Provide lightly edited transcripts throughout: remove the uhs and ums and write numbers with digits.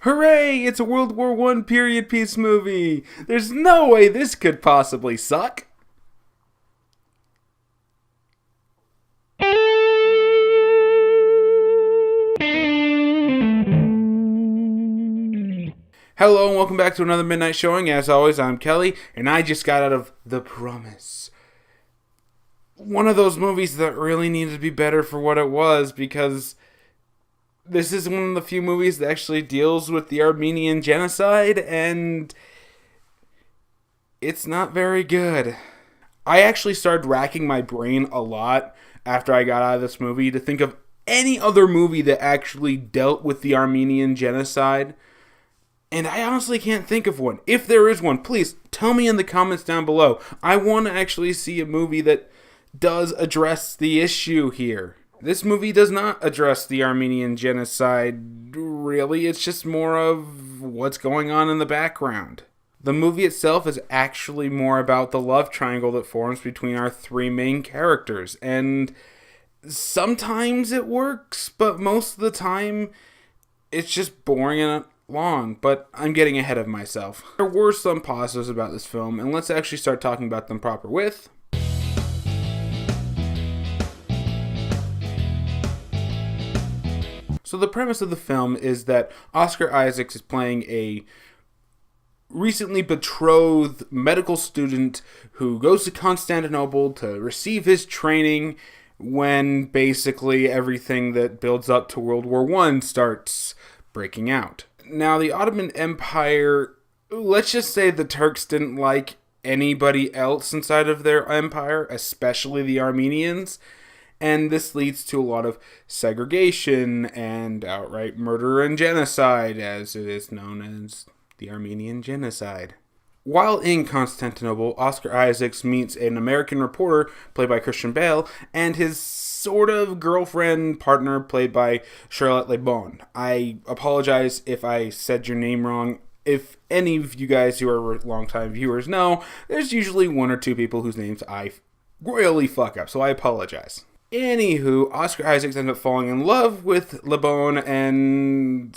Hooray! It's a World War One period piece movie! There's no way this could possibly suck! Hello and welcome back to another Midnight Showing. As always, I'm Kelly, and I just got out of The Promise. One of those movies that really needed to be better for what it was, because this is one of the few movies that actually deals with the Armenian genocide, and it's not very good. I actually started racking my brain a lot after I got out of this movie to think of any other movie that actually dealt with the Armenian genocide. And I honestly can't think of one. If there is one, please tell me in the comments down below. I want to actually see a movie that does address the issue here. This movie does not address the Armenian genocide, really. It's just more of what's going on in the background. The movie itself is actually more about the love triangle that forms between our three main characters. And sometimes it works, but most of the time it's just boring and long. But I'm getting ahead of myself. There were some positives about this film, and let's actually start talking about them proper with... So the premise of the film is that Oscar Isaacs is playing a recently betrothed medical student who goes to Constantinople to receive his training when basically everything that builds up to World War I starts breaking out. Now, the Ottoman Empire, let's just say the Turks didn't like anybody else inside of their empire, especially the Armenians. And this leads to a lot of segregation and outright murder and genocide, as it is known as the Armenian Genocide. While in Constantinople, Oscar Isaacs meets an American reporter, played by Christian Bale, and his sort of girlfriend partner, played by Charlotte Le Bon. I apologize if I said your name wrong. If any of you guys who are longtime viewers know, there's usually one or two people whose names I royally fuck up, so I apologize. Anywho, Oscar Isaacs ends up falling in love with Le Bon, and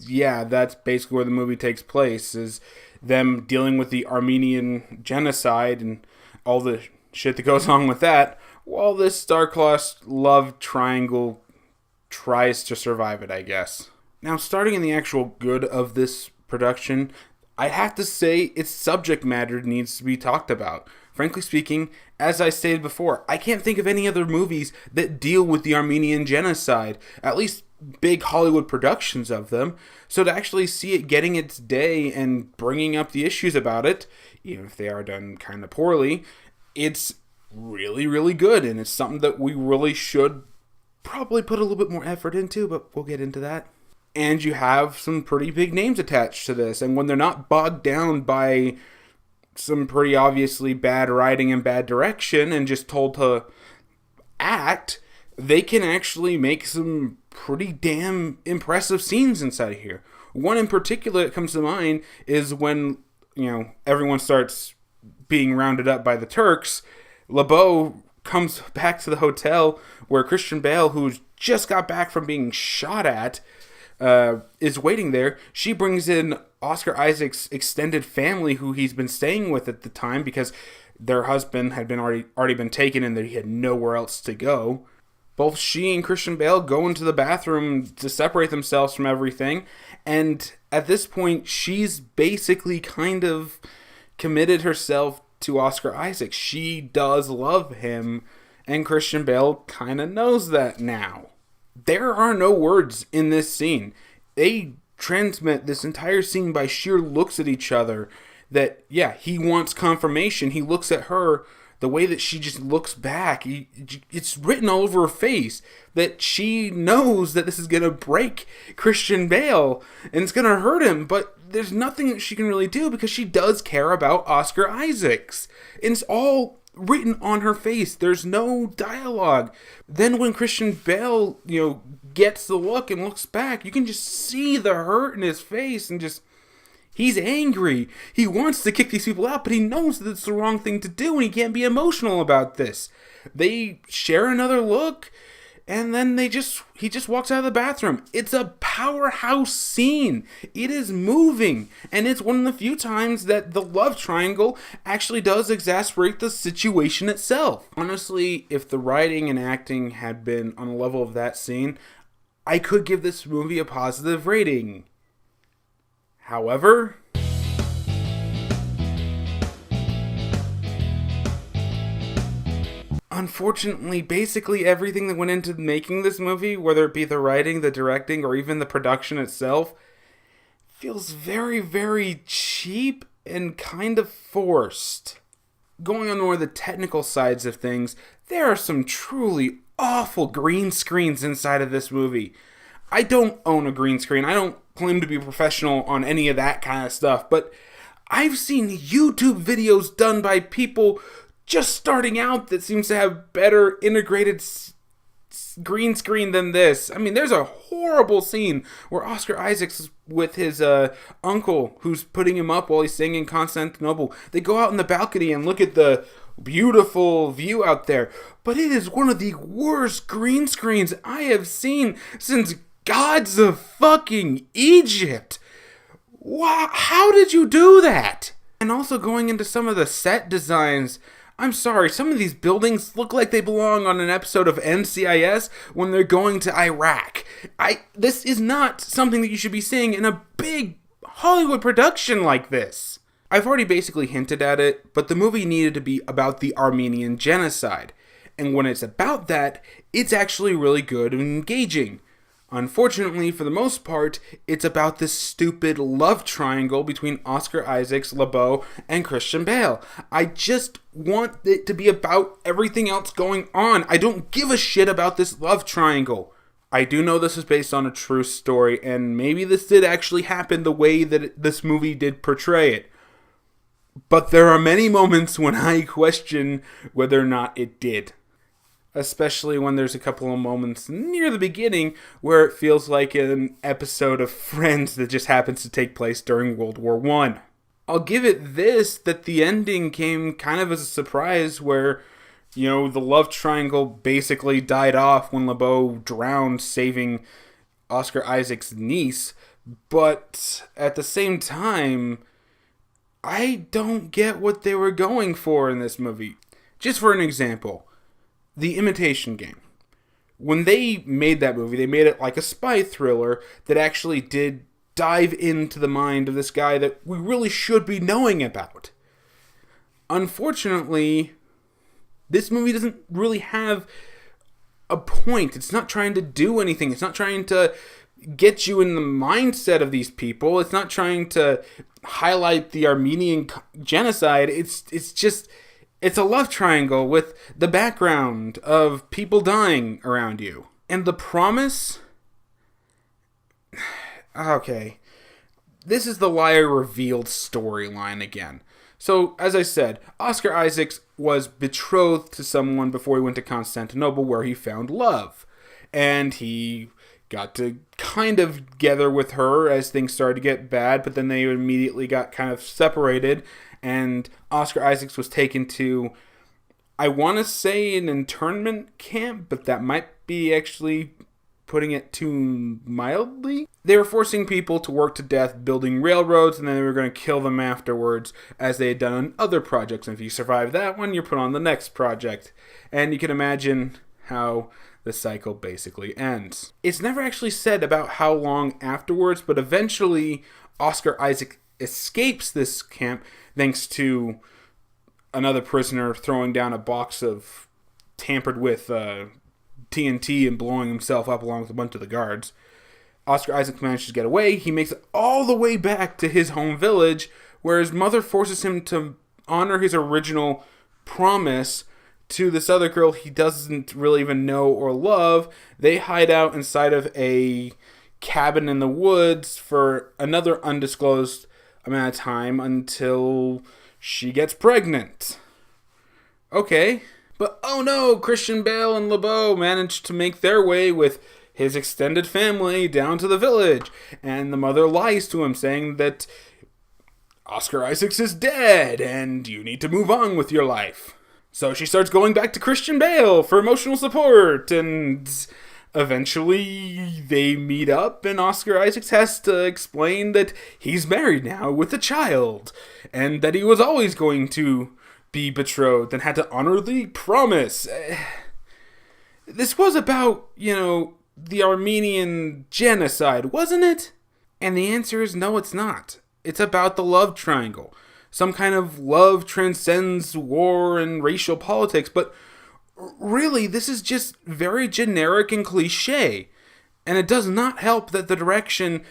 yeah, that's basically where the movie takes place, is them dealing with the Armenian genocide and all the shit that goes on with that, while this star-crossed love triangle tries to survive it, I guess. Now, starting in the actual good of this production, I have to say its subject matter needs to be talked about. Frankly speaking, as I stated before, I can't think of any other movies that deal with the Armenian genocide, at least big Hollywood productions of them. So to actually see it getting its day and bringing up the issues about it, even if they are done kind of poorly, it's really, really good. And it's something that we really should probably put a little bit more effort into, but we'll get into that. And you have some pretty big names attached to this. And when they're not bogged down by some pretty obviously bad writing and bad direction and just told to act, they can actually make some pretty damn impressive scenes inside of here. One in particular that comes to mind is when, everyone starts being rounded up by the Turks. Le Bon comes back to the hotel where Christian Bale, who's just got back from being shot at, is waiting there. She brings in Oscar Isaac's extended family, who he's been staying with at the time because their husband had been already been taken and he had nowhere else to go. Both she and Christian Bale go into the bathroom to separate themselves from everything, and at this point, she's basically kind of committed herself to Oscar Isaac. She does love him, and Christian Bale kind of knows that now. There are no words in this scene. They transmit this entire scene by sheer looks at each other that, yeah, he wants confirmation. He looks at her, the way that she just looks back, it's written all over her face that she knows that this is going to break Christian Bale and it's going to hurt him, but there's nothing that she can really do because she does care about Oscar Isaacs. And it's all written on her face. There's no dialogue. Then when Christian Bale, gets the look and looks back, you can just see the hurt in his face and just, he's angry. He wants to kick these people out, but he knows that it's the wrong thing to do and he can't be emotional about this. They share another look and then he just walks out of the bathroom. It's a powerhouse scene. It is moving, and it's one of the few times that the love triangle actually does exasperate the situation itself. Honestly, if the writing and acting had been on the level of that scene, I could give this movie a positive rating. However, unfortunately, basically everything that went into making this movie, whether it be the writing, the directing, or even the production itself, feels very, very cheap and kind of forced. Going on more of the technical sides of things, there are some truly awful green screens inside of this movie. I don't own a green screen. I don't claim to be a professional on any of that kind of stuff, but I've seen YouTube videos done by people just starting out that seems to have better integrated green screen than this. I mean, there's a horrible scene where Oscar Isaacs is with his uncle who's putting him up while he's staying in Constantinople. They go out in the balcony and look at the beautiful view out there, but it is one of the worst green screens I have seen since Gods of fucking Egypt. Wow, how did you do that? And also going into some of the set designs, I'm sorry, some of these buildings look like they belong on an episode of NCIS when they're going to Iraq. This is not something that you should be seeing in a big Hollywood production like this. I've already basically hinted at it, but the movie needed to be about the Armenian genocide. And when it's about that, it's actually really good and engaging. Unfortunately, for the most part, it's about this stupid love triangle between Oscar Isaacs, LeBeau, and Christian Bale. I just want it to be about everything else going on. I don't give a shit about this love triangle. I do know this is based on a true story, and maybe this did actually happen the way that this movie did portray it. But there are many moments when I question whether or not it did. Especially when there's a couple of moments near the beginning where it feels like an episode of Friends that just happens to take place during World War I. I'll give it this, that the ending came kind of as a surprise where, the love triangle basically died off when LeBeau drowned, saving Oscar Isaac's niece. But at the same time, I don't get what they were going for in this movie. Just for an example, The Imitation Game. When they made that movie, they made it like a spy thriller that actually did dive into the mind of this guy that we really should be knowing about. Unfortunately, this movie doesn't really have a point. It's not trying to do anything. It's not trying to get you in the mindset of these people. It's not trying to highlight the Armenian genocide. It's a love triangle with the background of people dying around you. And the promise? Okay. This is the liar revealed storyline again. So, as I said, Oscar Isaacs was betrothed to someone before he went to Constantinople where he found love. And he got to kind of together with her as things started to get bad, but then they immediately got kind of separated. And Oscar Isaacs was taken to, I want to say, an internment camp, but that might be actually putting it too mildly. They were forcing people to work to death building railroads, and then they were going to kill them afterwards, as they had done on other projects. And if you survive that one, you're put on the next project. And you can imagine how the cycle basically ends. It's never actually said about how long afterwards, but eventually Oscar Isaac escapes this camp thanks to another prisoner throwing down a box of tampered with TNT and blowing himself up along with a bunch of the guards. Oscar Isaac manages to get away. He makes it all the way back to his home village, where his mother forces him to honor his original promise to this other girl he doesn't really even know or love. They hide out inside of a cabin in the woods for another undisclosed amount of time until she gets pregnant. Okay. But oh no, Christian Bale and LeBeau managed to make their way with his extended family down to the village. And the mother lies to him, saying that Oscar Isaacs is dead and you need to move on with your life. So she starts going back to Christian Bale for emotional support, and eventually they meet up, and Oscar Isaacs has to explain that he's married now with a child, and that he was always going to be betrothed and had to honor the promise. This was about, the Armenian genocide, wasn't it? And the answer is no, it's not. It's about the love triangle. Some kind of love transcends war and racial politics, but really, this is just very generic and cliche. And it does not help that the direction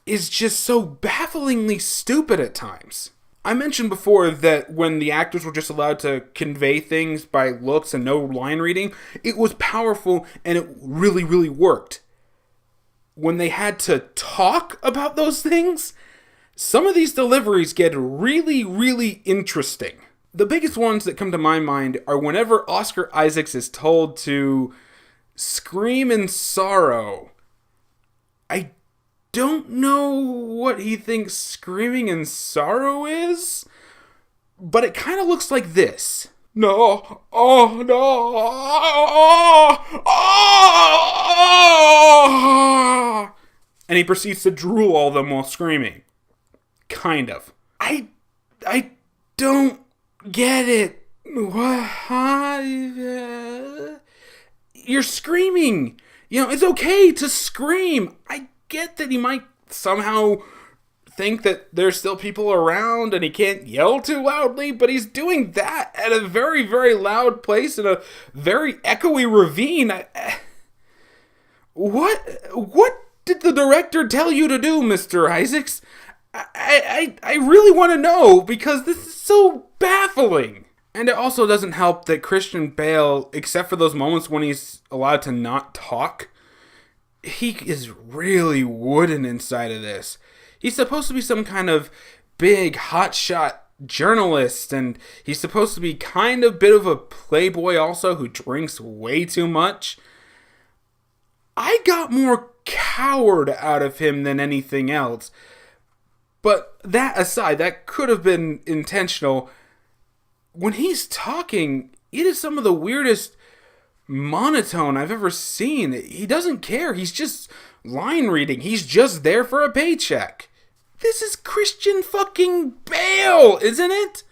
is just so bafflingly stupid at times. I mentioned before that when the actors were just allowed to convey things by looks and no line reading, it was powerful and it really, really worked. When they had to talk about those things, some of these deliveries get really, really interesting. The biggest ones that come to my mind are whenever Oscar Isaacs is told to scream in sorrow. I don't know what he thinks screaming in sorrow is, but it kind of looks like this. No, oh, no, oh. And he proceeds to drool all of them while screaming. Kind of. I don't get it. You're screaming. It's okay to scream. I get that he might somehow think that there's still people around and he can't yell too loudly, but he's doing that at a very, very loud place in a very echoey ravine. What did the director tell you to do, Mr. Isaacs? I really want to know, because this is so baffling. And it also doesn't help that Christian Bale, except for those moments when he's allowed to not talk, he is really wooden inside of this. He's supposed to be some kind of big hotshot journalist, and he's supposed to be kind of bit of a playboy also who drinks way too much. I got more coward out of him than anything else. But that aside, that could have been intentional. When he's talking, it is some of the weirdest monotone I've ever seen. He doesn't care. He's just line reading. He's just there for a paycheck. This is Christian fucking Bale, isn't it?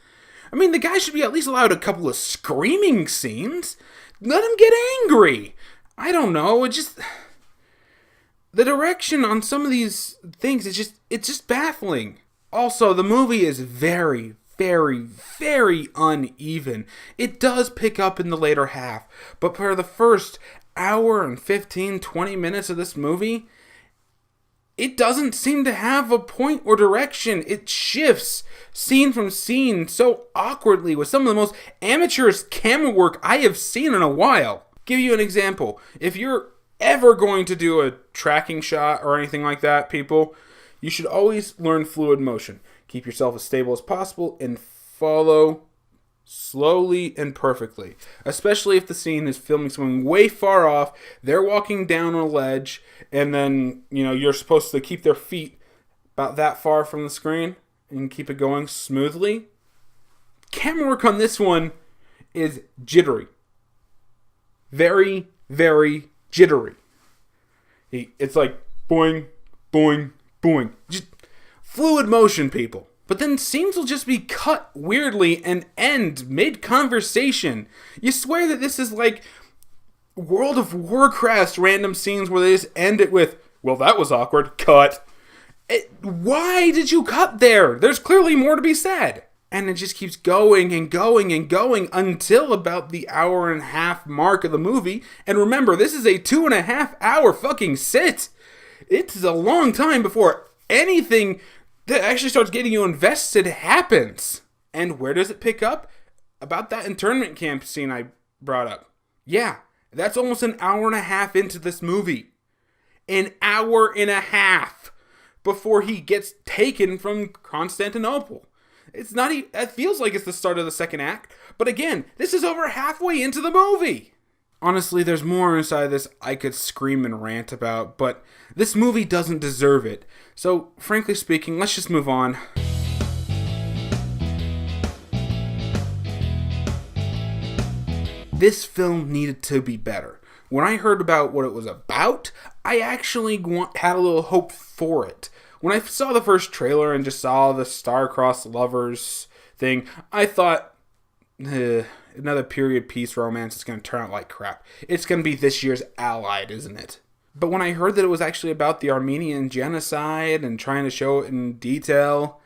I mean, the guy should be at least allowed a couple of screaming scenes. Let him get angry. I don't know. The direction on some of these things it's just baffling. Also, the movie is very, very, very uneven. It does pick up in the later half, but for the first hour and 15, 20 minutes of this movie, it doesn't seem to have a point or direction. It shifts scene from scene so awkwardly with some of the most amateurish camera work I have seen in a while. Give you an example. If you're ever going to do a tracking shot or anything like that, people, you should always learn fluid motion. Keep yourself as stable as possible and follow slowly and perfectly. Especially if the scene is filming someone way far off, they're walking down a ledge, and then, you're supposed to keep their feet about that far from the screen and keep it going smoothly. Camera work on this one is jittery. Very, very jittery. It's like boing, boing, boing. Just fluid motion, people. But then scenes will just be cut weirdly and end mid-conversation. You swear that this is like World of Warcraft random scenes where they just end it with, well, that was awkward, cut. Why did you cut there? There's clearly more to be said. And it just keeps going and going and going until about the hour and a half mark of the movie. And remember, this is a 2.5 hour fucking sit. It's a long time before anything that actually starts getting you invested happens. And where does it pick up? About that internment camp scene I brought up. Yeah, that's almost an hour and a half into this movie. An hour and a half before he gets taken from Constantinople. It's not even, it feels like it's the start of the second act, but again, this is over halfway into the movie. Honestly, there's more inside this I could scream and rant about, but this movie doesn't deserve it. So, frankly speaking, let's just move on. this film needed to be better. When I heard about what it was about, I actually had a little hope for it. When I saw the first trailer and just saw the star-crossed lovers thing, I thought, another period piece romance is going to turn out like crap. It's going to be this year's Allied, isn't it? But when I heard that it was actually about the Armenian genocide and trying to show it in detail,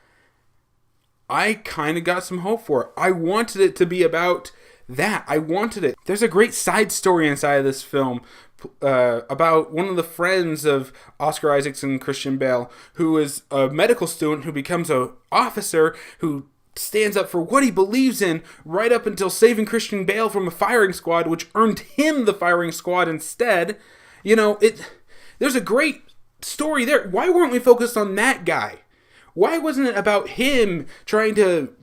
I kind of got some hope for it. I wanted it to be about that. I wanted it. There's a great side story inside of this film about one of the friends of Oscar Isaacs and Christian Bale, who is a medical student who becomes an officer who stands up for what he believes in right up until saving Christian Bale from a firing squad, which earned him the firing squad instead. There's a great story there. Why weren't we focused on that guy? Why wasn't it about him trying to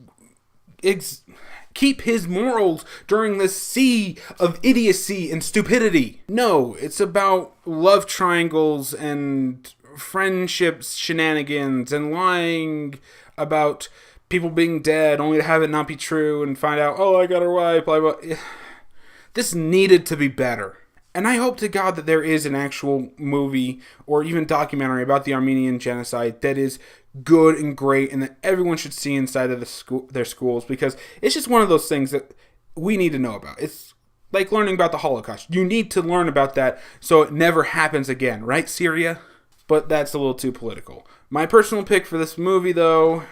keep his morals during this sea of idiocy and stupidity? No, it's about love triangles and friendships shenanigans and lying about people being dead only to have it not be true and find out, oh, I got her wife, blah, blah. This needed to be better. And I hope to God that there is an actual movie or even documentary about the Armenian genocide that is good and great and that everyone should see inside of their schools, because it's just one of those things that we need to know about. It's like learning about the Holocaust. You need to learn about that so it never happens again, right, Syria? But that's a little too political. My personal pick for this movie, though,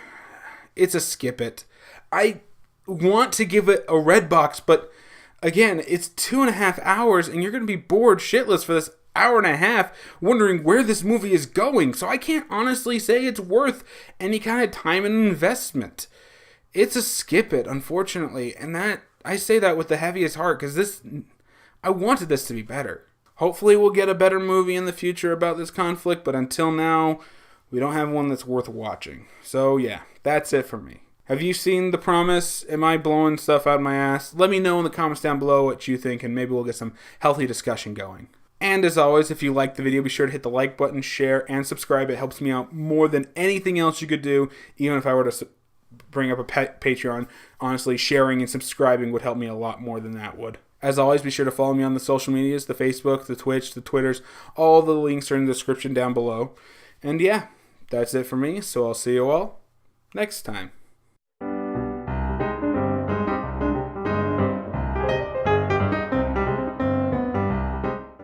it's a skip it. I want to give it a red box, but again, it's 2.5 hours, and you're going to be bored shitless for this hour and a half wondering where this movie is going. So I can't honestly say it's worth any kind of time and investment. It's a skip it, unfortunately. And that I say that with the heaviest heart, because I wanted this to be better. Hopefully we'll get a better movie in the future about this conflict, but until now, we don't have one that's worth watching. So yeah, that's it for me. Have you seen The Promise? Am I blowing stuff out of my ass? Let me know in the comments down below what you think, and maybe we'll get some healthy discussion going. And as always, if you liked the video, be sure to hit the like button, share, and subscribe. It helps me out more than anything else you could do, even if I were to bring up a Patreon. Honestly, sharing and subscribing would help me a lot more than that would. As always, be sure to follow me on the social medias, the Facebook, the Twitch, the Twitters. All the links are in the description down below. And yeah, that's it for me, so I'll see you all next time.